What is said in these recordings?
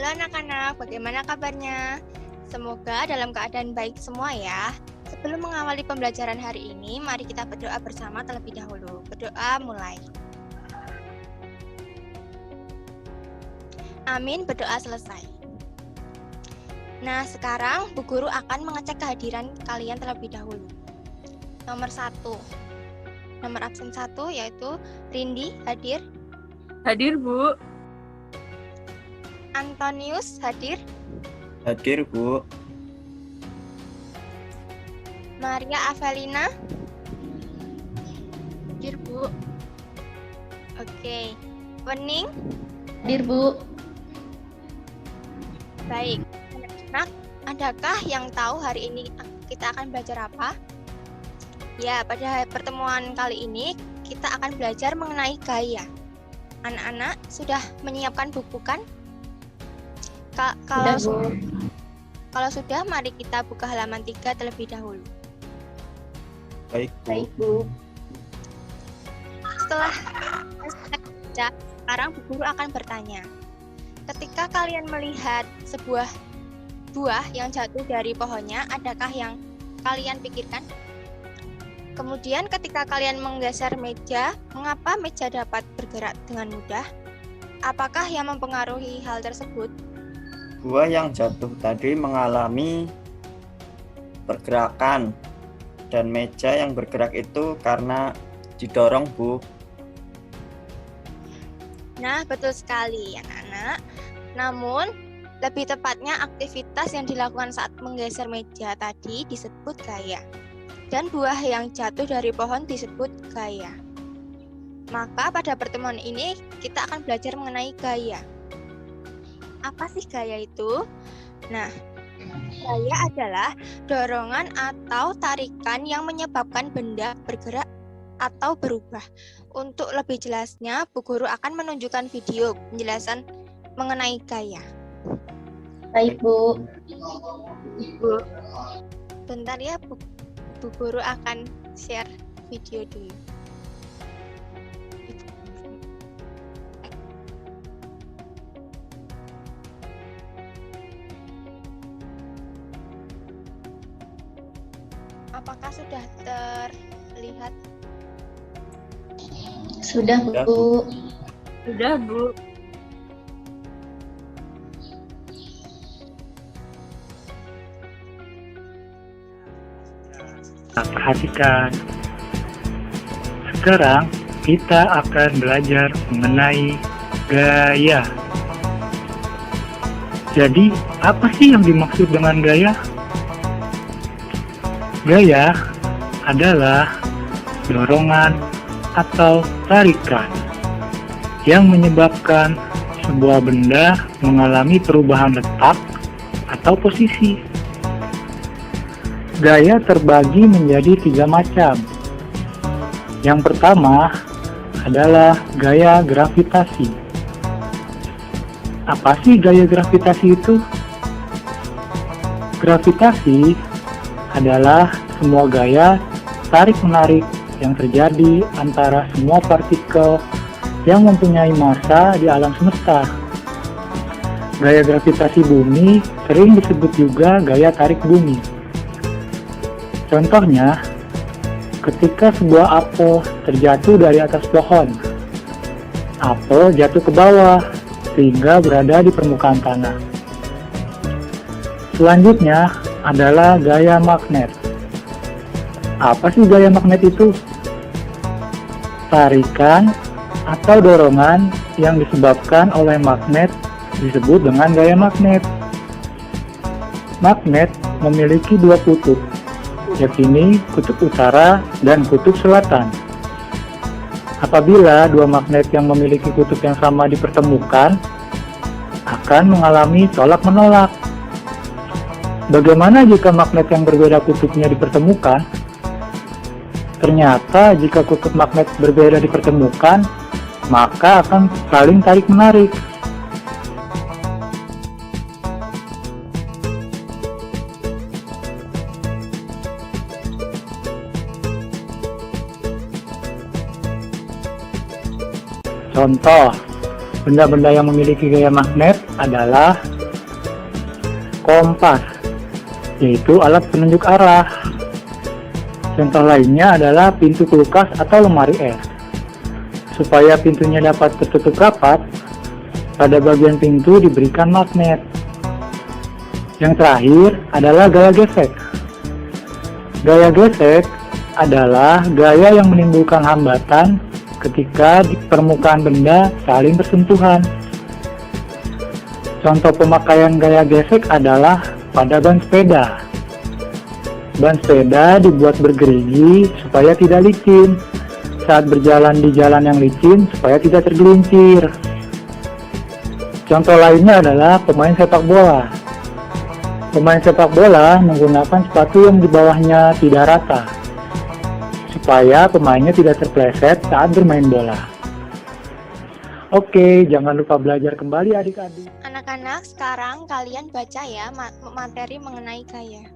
Halo anak-anak, bagaimana kabarnya? Semoga dalam keadaan baik semua ya. Sebelum mengawali pembelajaran hari ini, mari kita berdoa bersama terlebih dahulu. Berdoa mulai. Amin, berdoa selesai. Nah, sekarang Bu Guru akan mengecek kehadiran kalian terlebih dahulu. Nomor 1. Nomor absen 1 yaitu Rindi, hadir. Hadir, Bu. Antonius, hadir. Hadir, Bu. Maria Avelina. Hadir, Bu. Oke. Wening. Hadir, Bu. Baik. Anak-anak, adakah yang tahu hari ini kita akan belajar apa? Ya, pada pertemuan kali ini kita akan belajar mengenai gaya. Anak-anak sudah menyiapkan buku kan? Kalau sudah, mari kita buka halaman 3 terlebih dahulu. Baik, Bu. Baik, Bu. Setelah baca, sekarang Bu Guru akan bertanya. Ketika kalian melihat sebuah buah yang jatuh dari pohonnya, adakah yang kalian pikirkan? Kemudian ketika kalian menggeser meja, mengapa meja dapat bergerak dengan mudah? Apakah yang mempengaruhi hal tersebut? Buah yang jatuh tadi mengalami pergerakan dan meja yang bergerak itu karena didorong, Bu. Nah, betul sekali anak-anak. Namun, lebih tepatnya aktivitas yang dilakukan saat menggeser meja tadi disebut gaya. Dan buah yang jatuh dari pohon disebut gaya. Maka pada pertemuan ini kita akan belajar mengenai gaya. Apa sih gaya itu? Nah, gaya adalah dorongan atau tarikan yang menyebabkan benda bergerak atau berubah. Untuk lebih jelasnya, Bu Guru akan menunjukkan video penjelasan mengenai gaya. Baik, Bu. Bu, bentar ya, Bu Guru akan share video dulu. Apakah sudah terlihat? Sudah, Sudah, Bu. Sudah, Bu. Perhatikan. Sekarang kita akan belajar mengenai gaya. Jadi, apa sih yang dimaksud dengan gaya? Gaya adalah dorongan atau tarikan yang menyebabkan sebuah benda mengalami perubahan letak atau posisi. Gaya terbagi menjadi 3 macam. Yang pertama adalah gaya gravitasi. Apa sih gaya gravitasi itu? Gravitasi adalah semua gaya tarik-menarik yang terjadi antara semua partikel yang mempunyai massa di alam semesta. Gaya gravitasi bumi sering disebut juga gaya tarik bumi. Contohnya, ketika sebuah apel terjatuh dari atas pohon, apel jatuh ke bawah sehingga berada di permukaan tanah. Selanjutnya adalah gaya magnet. Apa sih gaya magnet itu? Tarikan atau dorongan yang disebabkan oleh magnet disebut dengan gaya magnet. Magnet memiliki 2 kutub, yakni kutub utara dan kutub selatan. Apabila 2 magnet yang memiliki kutub yang sama dipertemukan, akan mengalami tolak-menolak. Bagaimana jika magnet yang berbeda kutubnya dipertemukan? Ternyata jika kutub magnet berbeda dipertemukan, maka akan saling tarik-menarik. Contoh, Benda-benda yang memiliki gaya magnet adalah kompas, yaitu alat penunjuk arah. Contoh lainnya adalah pintu kulkas atau lemari es. Supaya pintunya dapat tertutup rapat, pada bagian pintu diberikan magnet. Yang terakhir adalah gaya gesek. Gaya gesek adalah gaya yang menimbulkan hambatan ketika di permukaan benda saling bersentuhan. Contoh pemakaian gaya gesek adalah pada ban sepeda. Ban sepeda dibuat bergerigi supaya tidak licin saat berjalan di jalan yang licin supaya tidak tergelincir. Contoh lainnya adalah pemain sepak bola. Pemain sepak bola menggunakan sepatu yang di bawahnya tidak rata, supaya pemainnya tidak terpleset saat bermain bola. Oke, jangan lupa belajar kembali adik-adik. Anak-anak, sekarang kalian baca ya materi mengenai gaya.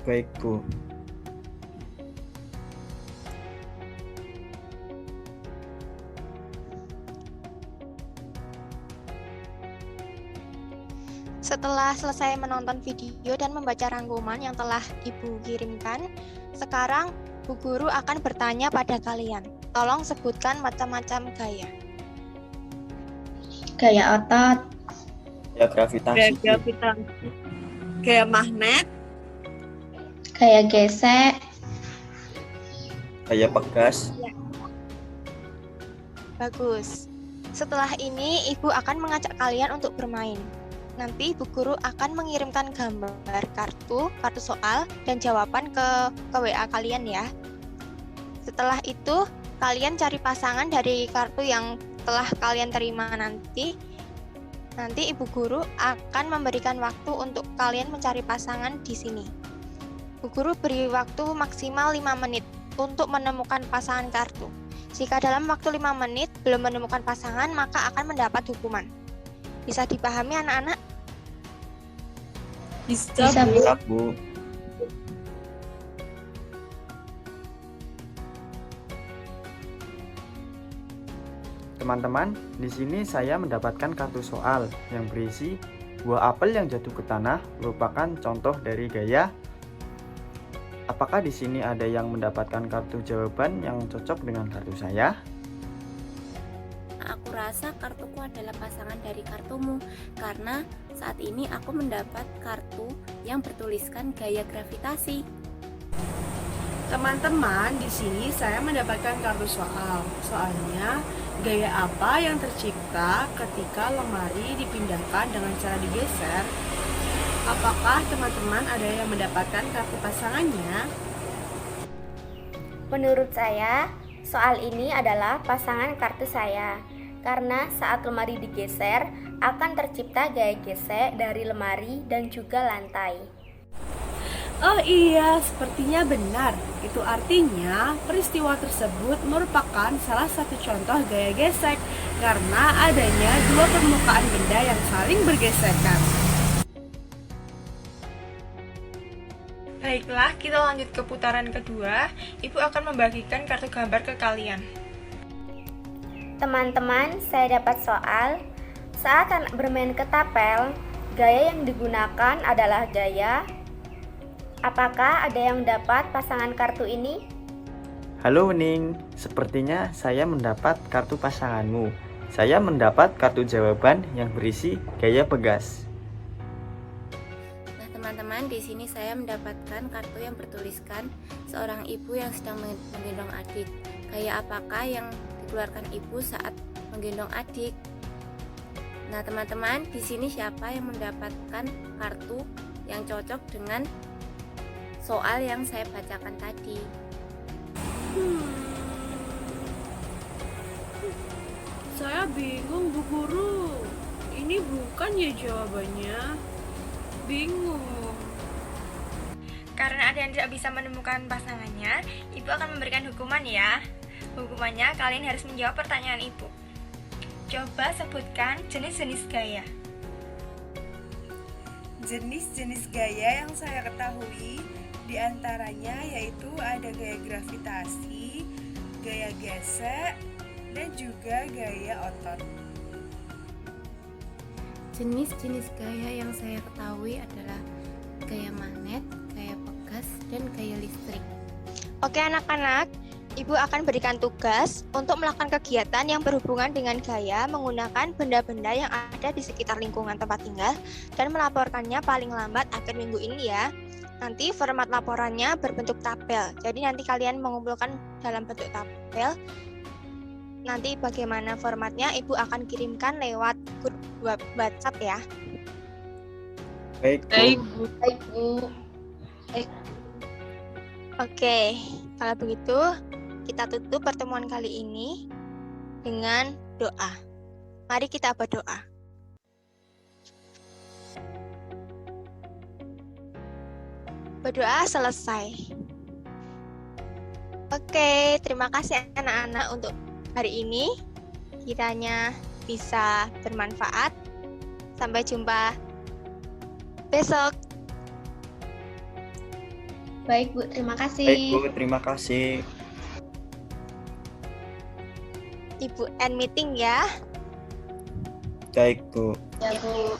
Baik, Bu. Setelah selesai menonton video dan membaca rangkuman yang telah Ibu kirimkan, sekarang Bu Guru akan bertanya pada kalian. Tolong sebutkan macam-macam gaya. Gaya otot, Gaya gravitasi. Gaya gravitasi. Gaya magnet. gaya gesek, Gaya pegas. Bagus. Setelah ini, Ibu akan mengajak kalian untuk bermain. Nanti Bu Guru akan mengirimkan gambar kartu soal dan jawaban ke WA kalian ya. Setelah itu, kalian cari pasangan dari kartu yang telah kalian terima nanti. Nanti Ibu Guru akan memberikan waktu untuk kalian mencari pasangan di sini. Bu Guru beri waktu maksimal 5 menit untuk menemukan pasangan kartu. Jika dalam waktu 5 menit belum menemukan pasangan, maka akan mendapat hukuman. Bisa dipahami anak-anak? Bisa, Bisa, Bu. Bisa, Bu. Teman-teman, di sini saya mendapatkan kartu soal yang berisi buah apel yang jatuh ke tanah merupakan contoh dari gaya. Apakah di sini ada yang mendapatkan kartu jawaban yang cocok dengan kartu saya? Aku rasa kartuku adalah pasangan dari kartumu, karena saat ini aku mendapat kartu yang bertuliskan gaya gravitasi. Teman-teman, di sini saya mendapatkan kartu soal. Soalnya, gaya apa yang tercipta ketika lemari dipindahkan dengan cara digeser? Apakah teman-teman ada yang mendapatkan kartu pasangannya? Menurut saya, soal ini adalah pasangan kartu saya. Karena saat lemari digeser, akan tercipta gaya gesek dari lemari dan juga lantai. Oh iya, sepertinya benar. Itu artinya peristiwa tersebut merupakan salah satu contoh gaya gesek karena adanya dua permukaan benda yang saling bergesekan. Baiklah, kita lanjut ke putaran kedua. Ibu akan membagikan kartu gambar ke kalian. Teman-teman, saya dapat soal. Saat anak bermain ketapel, gaya yang digunakan adalah gaya. Apakah ada yang dapat pasangan kartu ini? Halo Ning, sepertinya saya mendapat kartu pasanganmu. Saya mendapat kartu jawaban yang berisi gaya pegas. Nah, teman-teman, di sini saya mendapatkan kartu yang bertuliskan seorang ibu yang sedang menggendong adik. Gaya apakah yang dikeluarkan ibu saat menggendong adik? Nah, teman-teman, di sini siapa yang mendapatkan kartu yang cocok dengan soal yang saya bacakan tadi? Saya bingung, Bu Guru. Ini bukan ya jawabannya. Bingung. Karena ada yang tidak bisa menemukan pasangannya, Ibu akan memberikan hukuman ya. Hukumannya, kalian harus menjawab pertanyaan Ibu. Coba sebutkan jenis-jenis gaya. Jenis-jenis gaya yang saya ketahui diantaranya yaitu ada gaya gravitasi, gaya gesek, dan juga gaya otot. Jenis-jenis gaya yang saya ketahui adalah gaya magnet, gaya pegas, dan gaya listrik. Oke anak-anak, Ibu akan berikan tugas untuk melakukan kegiatan yang berhubungan dengan gaya menggunakan benda-benda yang ada di sekitar lingkungan tempat tinggal dan melaporkannya paling lambat akhir minggu ini ya. Nanti format laporannya berbentuk tabel, jadi nanti kalian mengumpulkan dalam bentuk tabel. Nanti bagaimana formatnya Ibu akan kirimkan lewat grup WhatsApp ya. Baik, Bu. Baik, Bu. Oke, kalau begitu kita tutup pertemuan kali ini dengan doa. Mari kita berdoa. Berdoa selesai. Oke, terima kasih anak-anak untuk hari ini. Kiranya bisa bermanfaat. Sampai jumpa besok. Baik, Bu. Terima kasih. Baik, Bu. Terima kasih. Ibu end meeting ya. Baik, Bu. Ya, Bu.